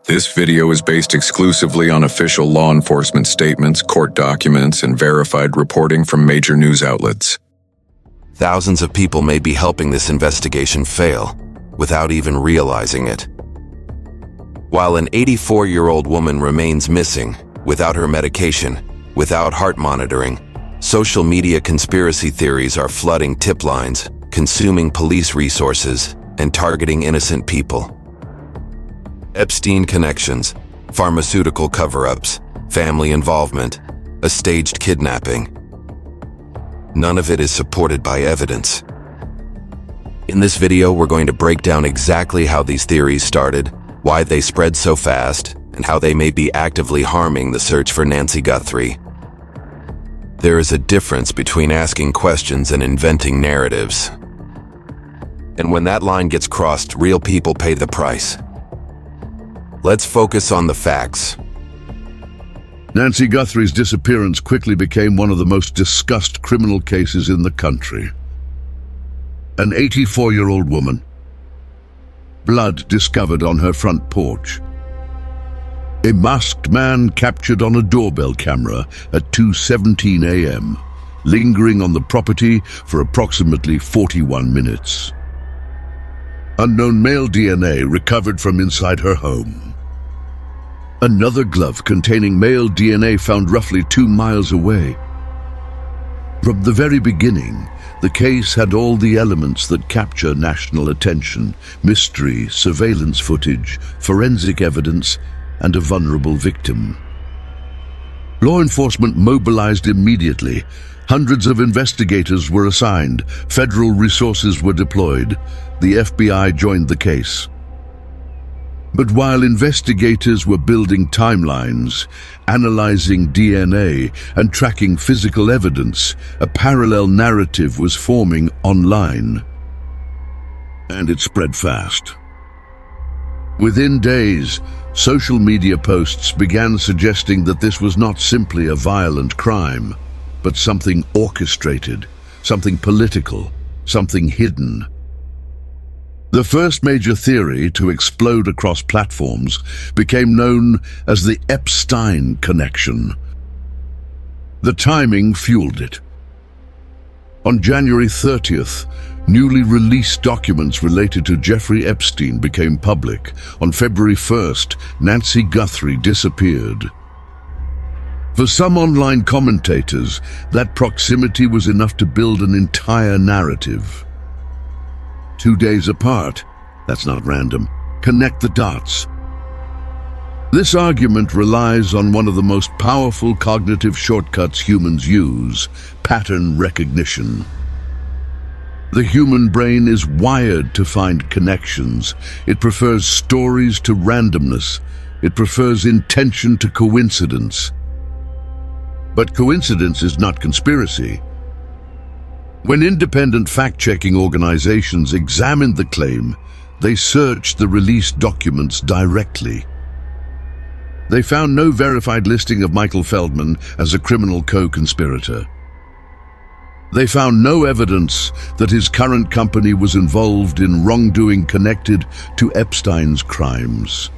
This video is based exclusively on official law enforcement statements, court documents, and verified reporting from major news outlets. Thousands of people may be helping this investigation fail without even realizing it. While an 84-year-old woman remains missing, without her medication, without heart monitoring, social media conspiracy theories are flooding tip lines, consuming police resources, and targeting innocent people. Epstein connections, pharmaceutical cover-ups, family involvement, a staged kidnapping. None of it is supported by evidence. In this video, we're going to break down exactly how these theories started, why they spread so fast, and how they may be actively harming the search for Nancy Guthrie. There is a difference between asking questions and inventing narratives. And when that line gets crossed, real people pay the price. Let's focus on the facts. Nancy Guthrie's disappearance quickly became one of the most discussed criminal cases in the country. An 84-year-old woman. Blood discovered on her front porch. A masked man captured on a doorbell camera at 2:17 a.m., lingering on the property for approximately 41 minutes. Unknown male DNA recovered from inside her home. Another glove containing male DNA found roughly 2 miles away. From the very beginning, the case had all the elements that capture national attention: mystery, surveillance footage, forensic evidence, and a vulnerable victim. Law enforcement mobilized immediately. Hundreds of investigators were assigned. Federal resources were deployed. The FBI joined the case. But while investigators were building timelines, analyzing DNA, and tracking physical evidence, a parallel narrative was forming online. And it spread fast. Within days, social media posts began suggesting that this was not simply a violent crime, but something orchestrated, something political, something hidden. The first major theory to explode across platforms became known as the Epstein connection. The timing fueled it. On January 30th, newly released documents related to Jeffrey Epstein became public. On February 1st, Nancy Guthrie disappeared. For some online commentators, that proximity was enough to build an entire narrative. 2 days apart, that's not random. Connect the dots. This argument relies on one of the most powerful cognitive shortcuts humans use: pattern recognition. The human brain is wired to find connections. It prefers stories to randomness. It prefers intention to coincidence. But coincidence is not conspiracy. When independent fact-checking organizations examined the claim, they searched the released documents directly. They found no verified listing of Michael Feldman as a criminal co-conspirator. They found no evidence that his current company was involved in wrongdoing connected to Epstein's crimes.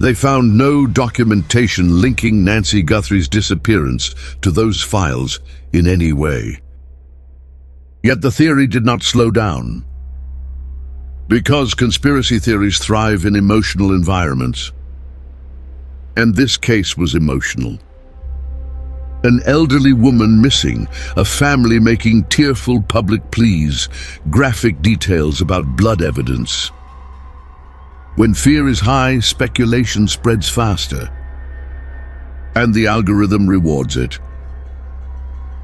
They found no documentation linking Nancy Guthrie's disappearance to those files in any way. Yet the theory did not slow down. Because conspiracy theories thrive in emotional environments. And this case was emotional. An elderly woman missing, a family making tearful public pleas, graphic details about blood evidence. When fear is high, speculation spreads faster. And the algorithm rewards it.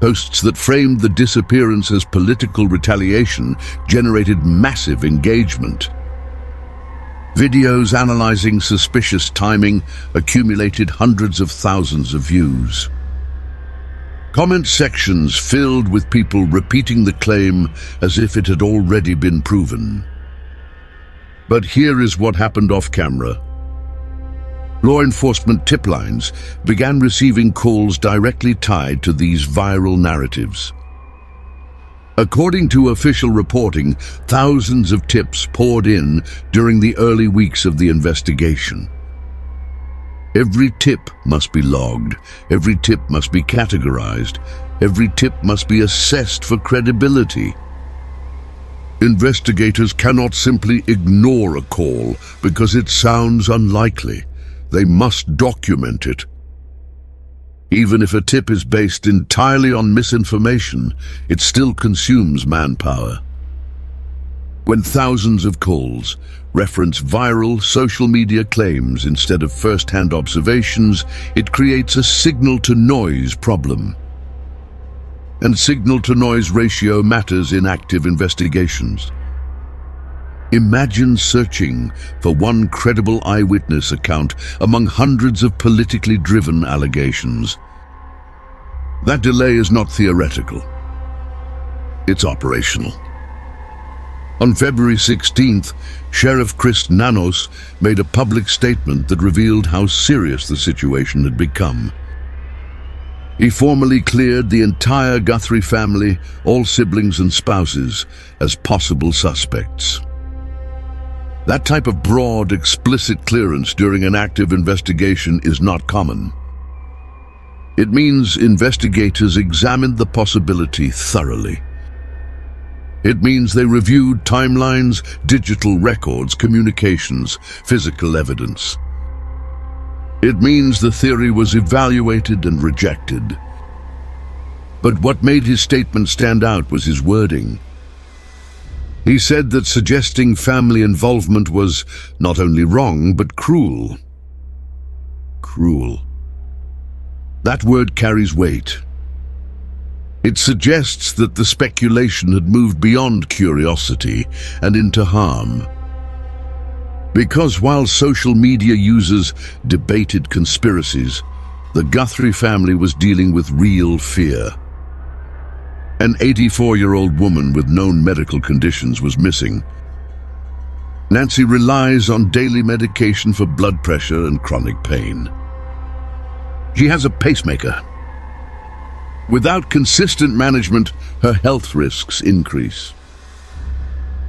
Posts that framed the disappearance as political retaliation generated massive engagement. Videos analyzing suspicious timing accumulated hundreds of thousands of views. Comment sections filled with people repeating the claim as if it had already been proven. But here is what happened off camera. Law enforcement tip lines began receiving calls directly tied to these viral narratives. According to official reporting, thousands of tips poured in during the early weeks of the investigation. Every tip must be logged, every tip must be categorized, every tip must be assessed for credibility. Investigators cannot simply ignore a call because it sounds unlikely. They must document it. Even if a tip is based entirely on misinformation, it still consumes manpower. When thousands of calls reference viral social media claims instead of first-hand observations, it creates a signal-to-noise problem. And signal-to-noise ratio matters in active investigations. Imagine searching for one credible eyewitness account among hundreds of politically driven allegations. That delay is not theoretical. It's operational. On February 16th, Sheriff Chris Nanos made a public statement that revealed how serious the situation had become. He formally cleared the entire Guthrie family, all siblings and spouses, as possible suspects. That type of broad, explicit clearance during an active investigation is not common. It means investigators examined the possibility thoroughly. It means they reviewed timelines, digital records, communications, physical evidence. It means the theory was evaluated and rejected. But what made his statement stand out was his wording. He said that suggesting family involvement was not only wrong, but cruel. Cruel. That word carries weight. It suggests that the speculation had moved beyond curiosity and into harm. Because while social media users debated conspiracies, the Guthrie family was dealing with real fear. An 84-year-old woman with known medical conditions was missing. Nancy relies on daily medication for blood pressure and chronic pain. She has a pacemaker. Without consistent management, her health risks increase.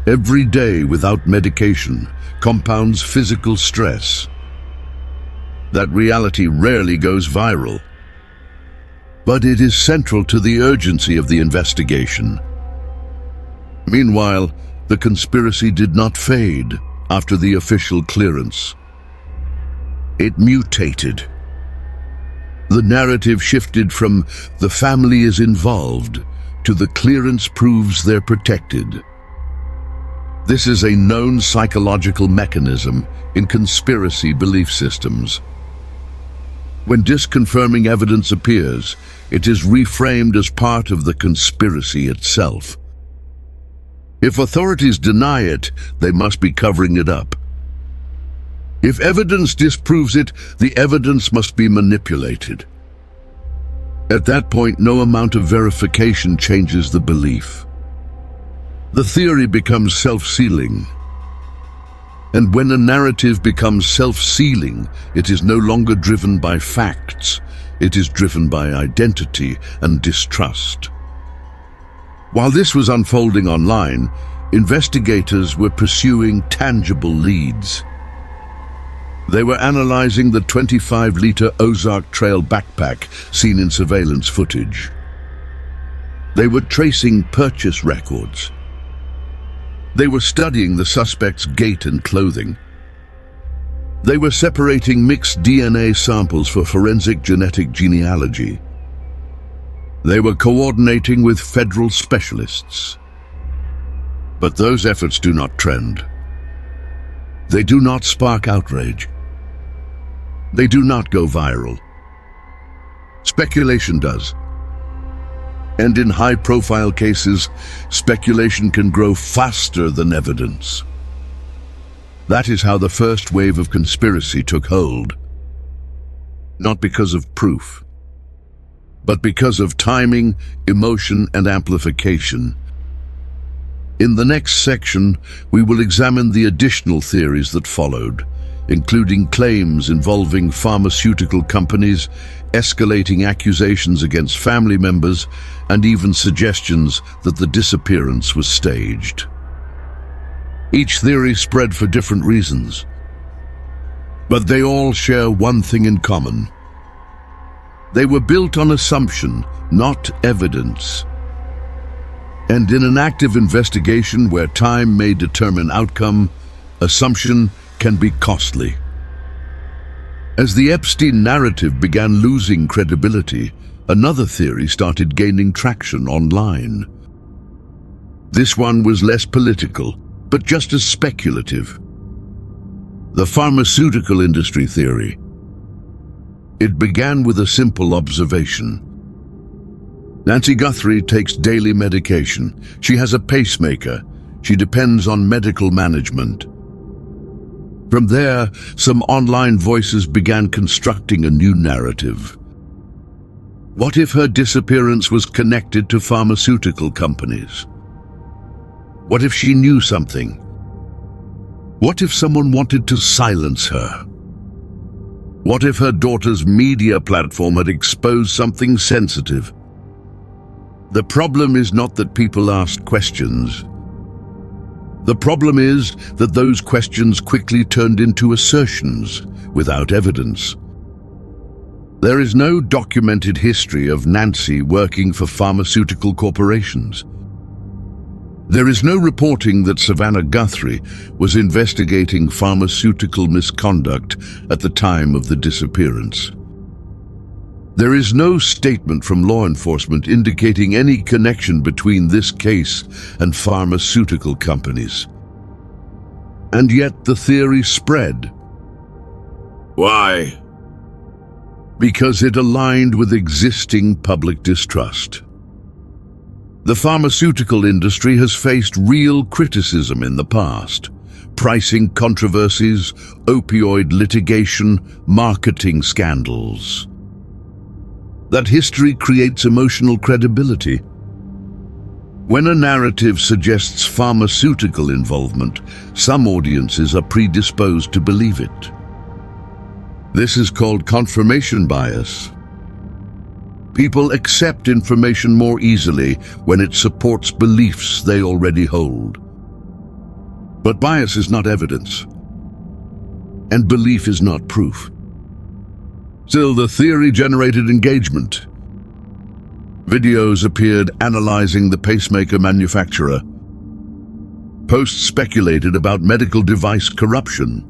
Every day without medication compounds physical stress. That reality rarely goes viral. But it is central to the urgency of the investigation. Meanwhile, the conspiracy did not fade after the official clearance. It mutated. The narrative shifted from "the family is involved" to "the clearance proves they're protected." This is a known psychological mechanism in conspiracy belief systems. When disconfirming evidence appears, it is reframed as part of the conspiracy itself. If authorities deny it, they must be covering it up. If evidence disproves it, the evidence must be manipulated. At that point, no amount of verification changes the belief. The theory becomes self-sealing. And when a narrative becomes self-sealing, it is no longer driven by facts. It is driven by identity and distrust. While this was unfolding online, investigators were pursuing tangible leads. They were analyzing the 25-liter Ozark Trail backpack seen in surveillance footage. They were tracing purchase records. They were studying the suspect's gait and clothing. They were separating mixed DNA samples for forensic genetic genealogy. They were coordinating with federal specialists. But those efforts do not trend. They do not spark outrage. They do not go viral. Speculation does. And in high-profile cases, speculation can grow faster than evidence. That is how the first wave of conspiracy took hold. Not because of proof, but because of timing, emotion, and amplification. In the next section, we will examine the additional theories that followed, including claims involving pharmaceutical companies, escalating accusations against family members, and even suggestions that the disappearance was staged. Each theory spread for different reasons, but they all share one thing in common. They were built on assumption, not evidence. And in an active investigation where time may determine outcome, assumption can be costly. As the Epstein narrative began losing credibility, another theory started gaining traction online. This one was less political, but just as speculative. The pharmaceutical industry theory. It began with a simple observation. Nancy Guthrie takes daily medication. She has a pacemaker. She depends on medical management. From there, some online voices began constructing a new narrative. What if her disappearance was connected to pharmaceutical companies? What if she knew something? What if someone wanted to silence her? What if her daughter's media platform had exposed something sensitive? The problem is not that people asked questions. The problem is that those questions quickly turned into assertions without evidence. There is no documented history of Nancy working for pharmaceutical corporations. There is no reporting that Savannah Guthrie was investigating pharmaceutical misconduct at the time of the disappearance. There is no statement from law enforcement indicating any connection between this case and pharmaceutical companies. And yet the theory spread. Why? Because it aligned with existing public distrust. The pharmaceutical industry has faced real criticism in the past. Pricing controversies, opioid litigation, marketing scandals. That history creates emotional credibility. When a narrative suggests pharmaceutical involvement, some audiences are predisposed to believe it. This is called confirmation bias. People accept information more easily when it supports beliefs they already hold. But bias is not evidence, and belief is not proof. Still, the theory generated engagement. Videos appeared analyzing the pacemaker manufacturer. Posts speculated about medical device corruption.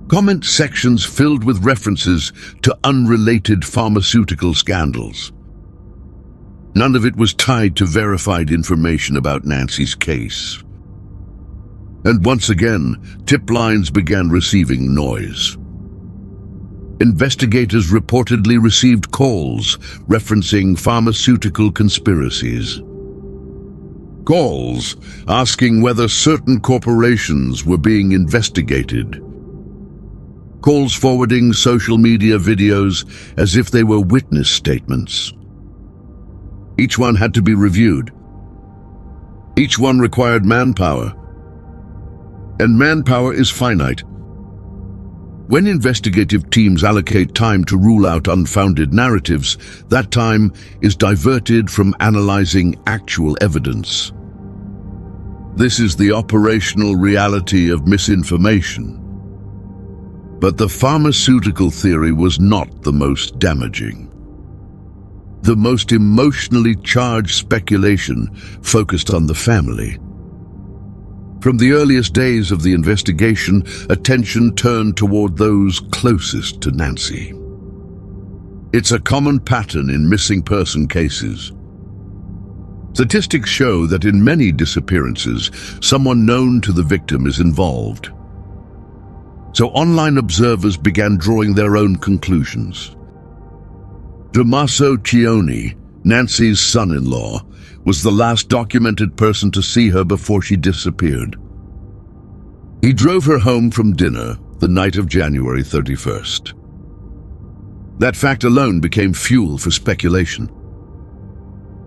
Comment sections filled with references to unrelated pharmaceutical scandals. None of it was tied to verified information about Nancy's case. And once again, tip lines began receiving noise. Investigators reportedly received calls referencing pharmaceutical conspiracies. Calls asking whether certain corporations were being investigated. Calls forwarding social media videos as if they were witness statements. Each one had to be reviewed. Each one required manpower. And manpower is finite. When investigative teams allocate time to rule out unfounded narratives, that time is diverted from analyzing actual evidence. This is the operational reality of misinformation. But the pharmaceutical theory was not the most damaging. The most emotionally charged speculation focused on the family. From the earliest days of the investigation, attention turned toward those closest to Nancy. It's a common pattern in missing person cases. Statistics show that in many disappearances, someone known to the victim is involved. So online observers began drawing their own conclusions. Tommaso Cioni, Nancy's son-in-law, was the last documented person to see her before she disappeared. He drove her home from dinner the night of January 31st. That fact alone became fuel for speculation.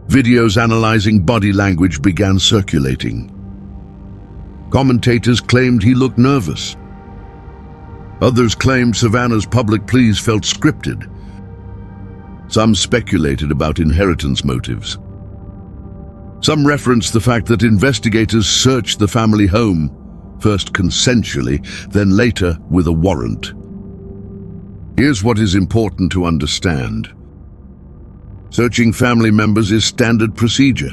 Videos analyzing body language began circulating. Commentators claimed he looked nervous. Others claimed Savannah's public pleas felt scripted. Some speculated about inheritance motives. Some referenced the fact that investigators searched the family home, first consensually, then later with a warrant. Here's what is important to understand. Searching family members is standard procedure.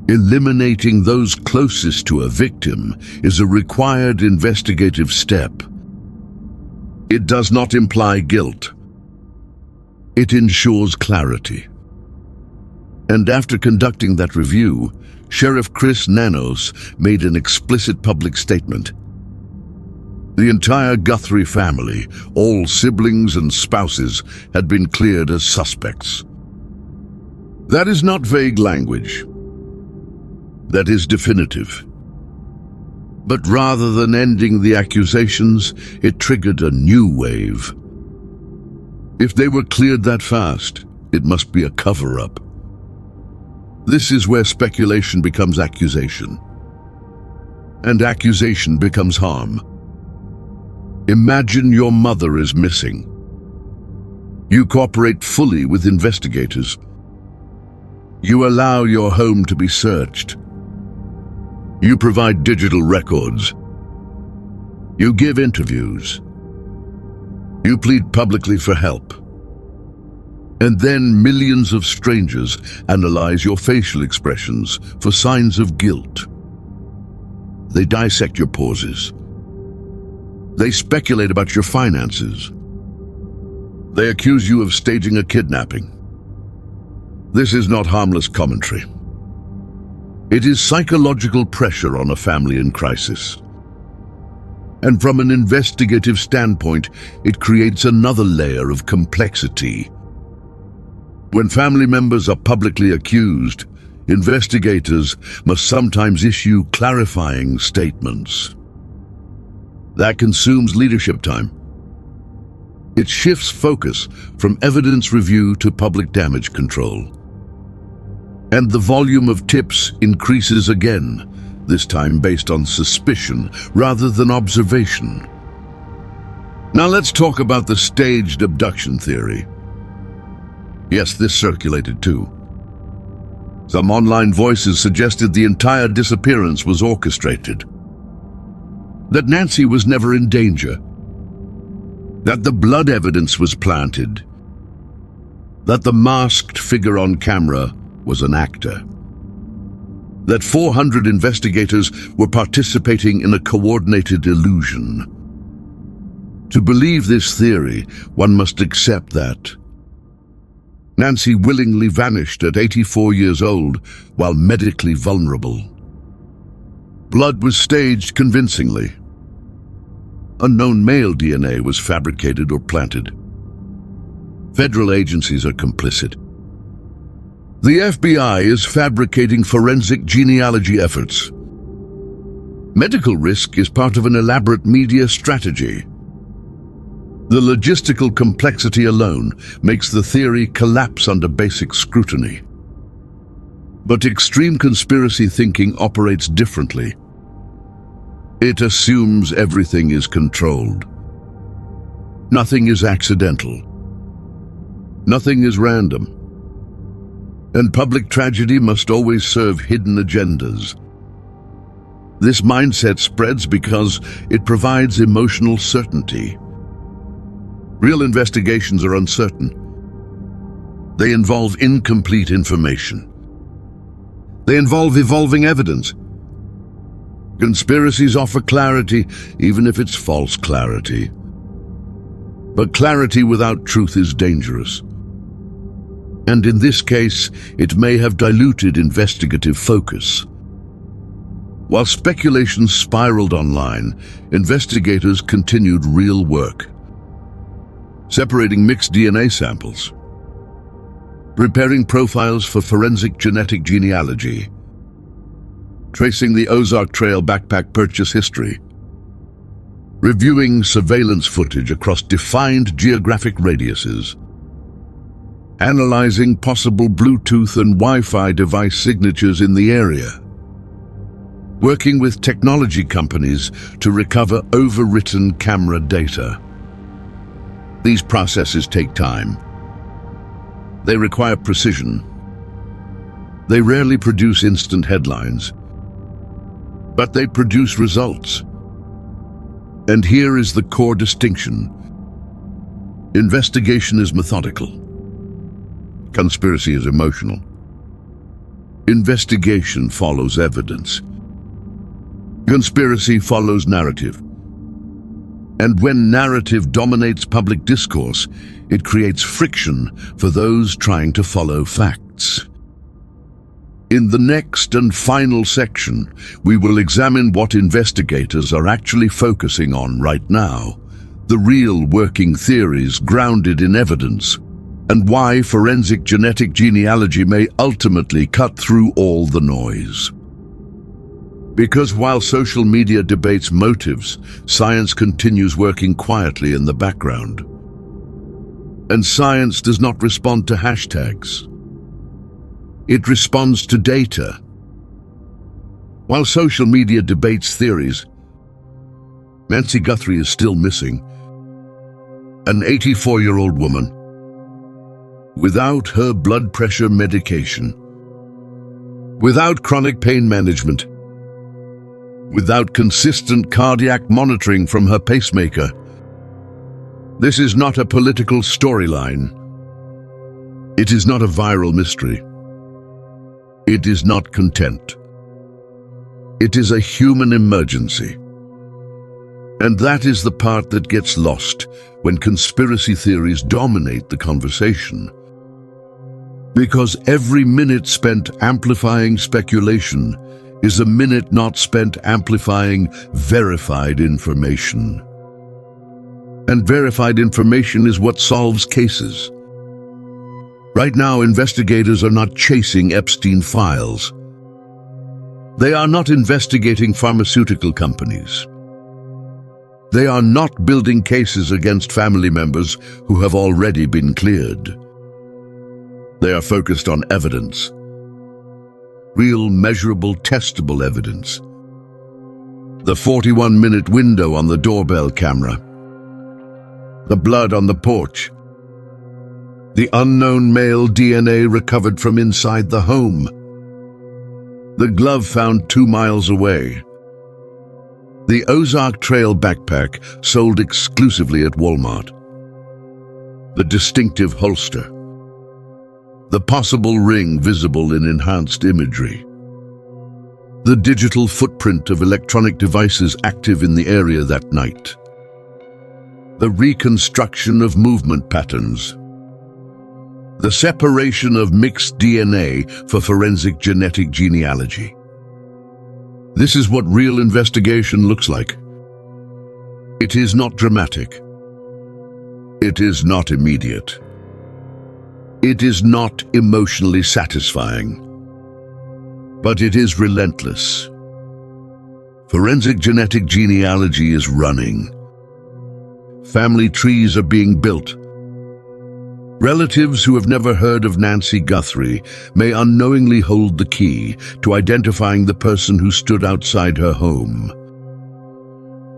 Eliminating those closest to a victim is a required investigative step. It does not imply guilt. It ensures clarity. And after conducting that review, Sheriff Chris Nanos made an explicit public statement. The entire Guthrie family, all siblings and spouses, had been cleared as suspects. That is not vague language. That is definitive. But rather than ending the accusations, it triggered a new wave. If they were cleared that fast, it must be a cover-up. This is where speculation becomes accusation, and accusation becomes harm. Imagine your mother is missing. You cooperate fully with investigators. You allow your home to be searched. You provide digital records. You give interviews. You plead publicly for help. And then millions of strangers analyze your facial expressions for signs of guilt. They dissect your pauses. They speculate about your finances. They accuse you of staging a kidnapping. This is not harmless commentary. It is psychological pressure on a family in crisis. And from an investigative standpoint, it creates another layer of complexity. When family members are publicly accused, investigators must sometimes issue clarifying statements. That consumes leadership time. It shifts focus from evidence review to public damage control. And the volume of tips increases again, this time based on suspicion rather than observation. Now let's talk about the staged abduction theory. Yes, this circulated too. Some online voices suggested the entire disappearance was orchestrated. That Nancy was never in danger. That the blood evidence was planted. That the masked figure on camera was an actor. That 400 investigators were participating in a coordinated illusion. To believe this theory, one must accept that Nancy willingly vanished at 84 years old while medically vulnerable. Blood was staged convincingly. Unknown male DNA was fabricated or planted. Federal agencies are complicit. The FBI is fabricating forensic genealogy efforts. Medical risk is part of an elaborate media strategy. The logistical complexity alone makes the theory collapse under basic scrutiny. But extreme conspiracy thinking operates differently. It assumes everything is controlled. Nothing is accidental. Nothing is random. And public tragedy must always serve hidden agendas. This mindset spreads because it provides emotional certainty. Real investigations are uncertain. They involve incomplete information. They involve evolving evidence. Conspiracies offer clarity, even if it's false clarity. But clarity without truth is dangerous. And in this case, it may have diluted investigative focus. While speculation spiraled online, investigators continued real work. Separating mixed DNA samples, preparing profiles for forensic genetic genealogy, tracing the Ozark Trail backpack purchase history, reviewing surveillance footage across defined geographic radiuses, analyzing possible Bluetooth and Wi-Fi device signatures in the area. working with technology companies to recover overwritten camera data. These processes take time. They require precision. They rarely produce instant headlines, but they produce results. And here is the core distinction. Investigation is methodical. Conspiracy is emotional. Investigation follows evidence. Conspiracy follows narrative. And when narrative dominates public discourse, it creates friction for those trying to follow facts. In the next and final section, we will examine what investigators are actually focusing on right now, the real working theories grounded in evidence, and why forensic genetic genealogy may ultimately cut through all the noise. Because while social media debates motives, science continues working quietly in the background. And science does not respond to hashtags. It responds to data. While social media debates theories, Nancy Guthrie is still missing. An 84-year-old woman without her blood pressure medication, without chronic pain management, without consistent cardiac monitoring from her pacemaker. This is not a political storyline. It is not a viral mystery. It is not content. It is a human emergency. And that is the part that gets lost when conspiracy theories dominate the conversation. Because every minute spent amplifying speculation is a minute not spent amplifying verified information. And verified information is what solves cases. Right now, investigators are not chasing Epstein files. They are not investigating pharmaceutical companies. They are not building cases against family members who have already been cleared. They are focused on evidence. Real, measurable, testable evidence. The 41-minute window on the doorbell camera. The blood on the porch. The unknown male DNA recovered from inside the home. The glove found 2 miles away. The Ozark Trail backpack sold exclusively at Walmart. The distinctive holster. The possible ring visible in enhanced imagery. The digital footprint of electronic devices active in the area that night. The reconstruction of movement patterns. The separation of mixed DNA for forensic genetic genealogy. This is what real investigation looks like. It is not dramatic. It is not immediate. It is not emotionally satisfying. But it is relentless. Forensic genetic genealogy is running. Family trees are being built. Relatives who have never heard of Nancy Guthrie may unknowingly hold the key to identifying the person who stood outside her home.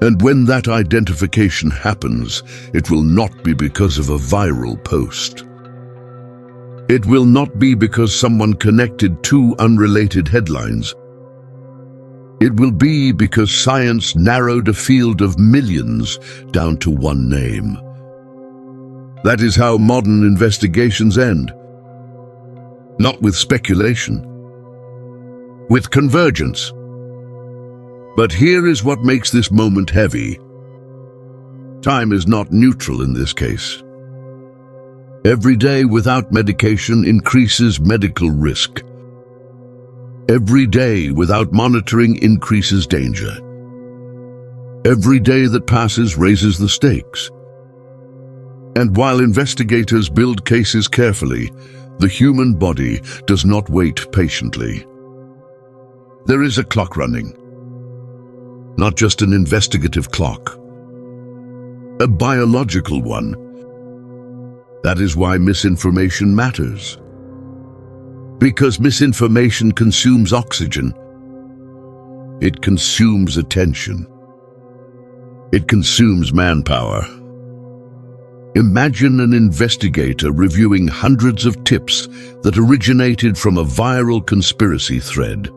And when that identification happens, it will not be because of a viral post. It will not be because someone connected two unrelated headlines. It will be because science narrowed a field of millions down to one name. That is how modern investigations end. Not with speculation, with convergence. But here is what makes this moment heavy. Time is not neutral in this case. Every day without medication increases medical risk. Every day without monitoring increases danger. Every day that passes raises the stakes. And while investigators build cases carefully, the human body does not wait patiently. There is a clock running. Not just an investigative clock. A biological one. That is why misinformation matters. Because misinformation consumes oxygen. It consumes attention. It consumes manpower. Imagine an investigator reviewing hundreds of tips that originated from a viral conspiracy thread.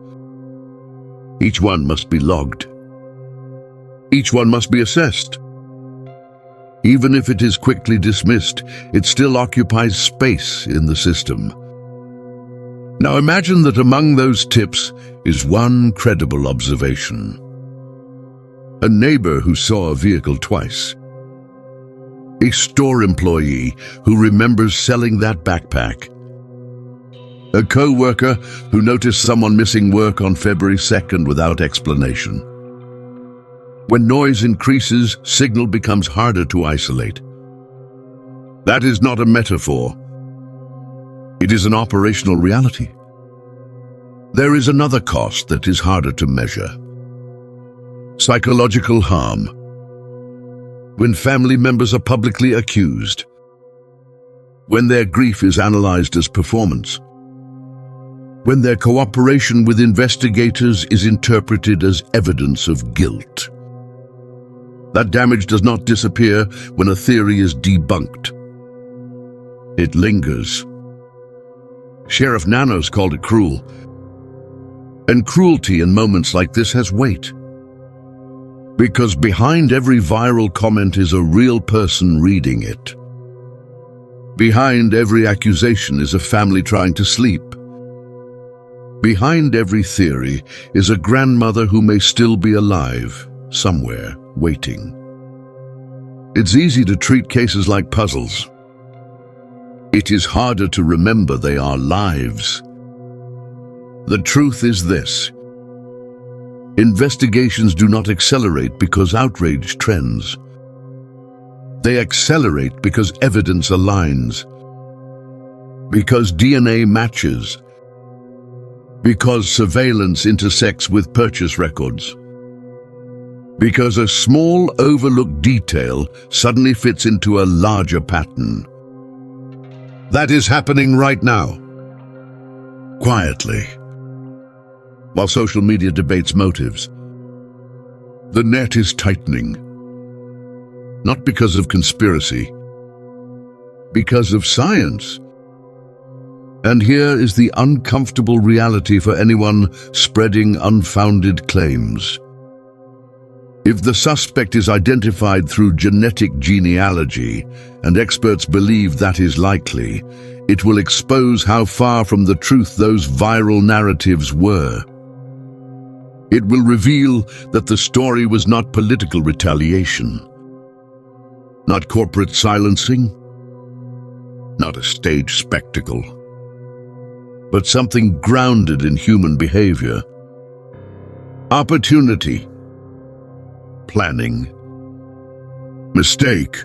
Each one must be logged. Each one must be assessed. Even if it is quickly dismissed, it still occupies space in the system. Now imagine that among those tips is one credible observation. A neighbor who saw a vehicle twice. A store employee who remembers selling that backpack. A co-worker who noticed someone missing work on February 2nd without explanation. When noise increases, signal becomes harder to isolate. That is not a metaphor. It is an operational reality. There is another cost that is harder to measure. Psychological harm. When family members are publicly accused. When their grief is analyzed as performance. When their cooperation with investigators is interpreted as evidence of guilt. That damage does not disappear when a theory is debunked. It lingers. Sheriff Nanos called it cruel. And cruelty in moments like this has weight. Because behind every viral comment is a real person reading it. Behind every accusation is a family trying to sleep. Behind every theory is a grandmother who may still be alive, somewhere, waiting. It's easy to treat cases like puzzles. It is harder to remember they are lives. The truth is this. Investigations do not accelerate because outrage trends. They accelerate because evidence aligns. Because DNA matches. Because surveillance intersects with purchase records. Because a small overlooked detail suddenly fits into a larger pattern. That is happening right now. Quietly. While social media debates motives. The net is tightening. Not because of conspiracy. Because of science. And here is the uncomfortable reality for anyone spreading unfounded claims. If the suspect is identified through genetic genealogy, and experts believe that is likely, it will expose how far from the truth those viral narratives were. It will reveal that the story was not political retaliation, not corporate silencing, not a stage spectacle, but something grounded in human behavior. Opportunity. Planning. Mistake.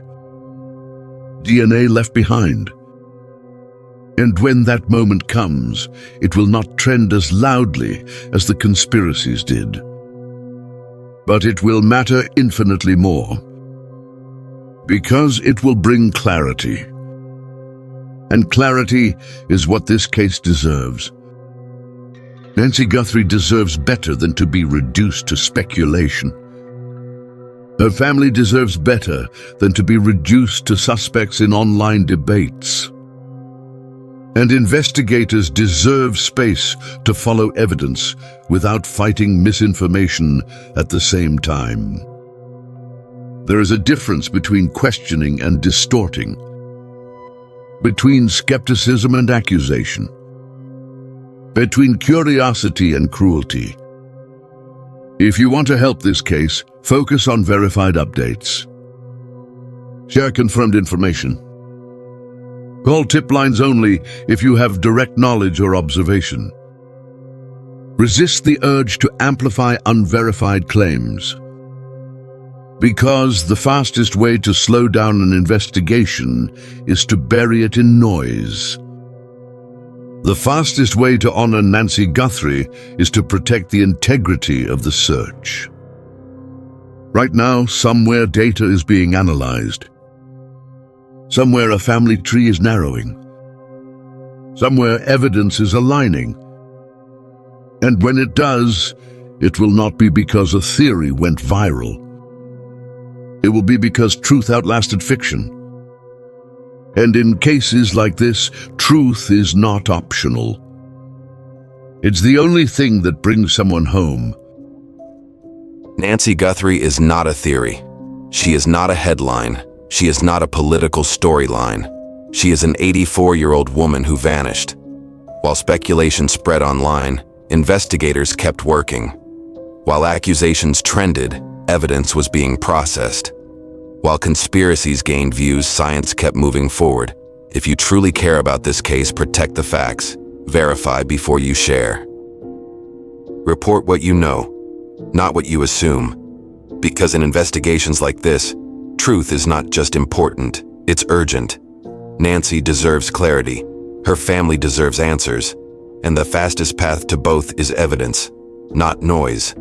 DNA left behind. And when that moment comes, it will not trend as loudly as the conspiracies did. But it will matter infinitely more. Because it will bring clarity. And clarity is what this case deserves. Nancy Guthrie deserves better than to be reduced to speculation. Her family deserves better than to be reduced to suspects in online debates. And investigators deserve space to follow evidence without fighting misinformation at the same time. There is a difference between questioning and distorting, between skepticism and accusation, between curiosity and cruelty. If you want to help this case, focus on verified updates. Share confirmed information. Call tip lines only if you have direct knowledge or observation. Resist the urge to amplify unverified claims. Because the fastest way to slow down an investigation is to bury it in noise. The fastest way to honor Nancy Guthrie is to protect the integrity of the search. Right now, somewhere data is being analyzed. Somewhere a family tree is narrowing. Somewhere evidence is aligning. And when it does, It will not be because a theory went viral. It will be because truth outlasted fiction. And in cases like this, truth is not optional. It's the only thing that brings someone home. Nancy Guthrie is not a theory. She is not a headline. She is not a political storyline. She is an 84-year-old woman who vanished. While speculation spread online, investigators kept working. While accusations trended, evidence was being processed. While conspiracies gained views, science kept moving forward. If you truly care about this case, protect the facts. Verify before you share. Report what you know, not what you assume. Because in investigations like this, truth is not just important, it's urgent. Nancy deserves clarity. Her family deserves answers. And the fastest path to both is evidence, not noise.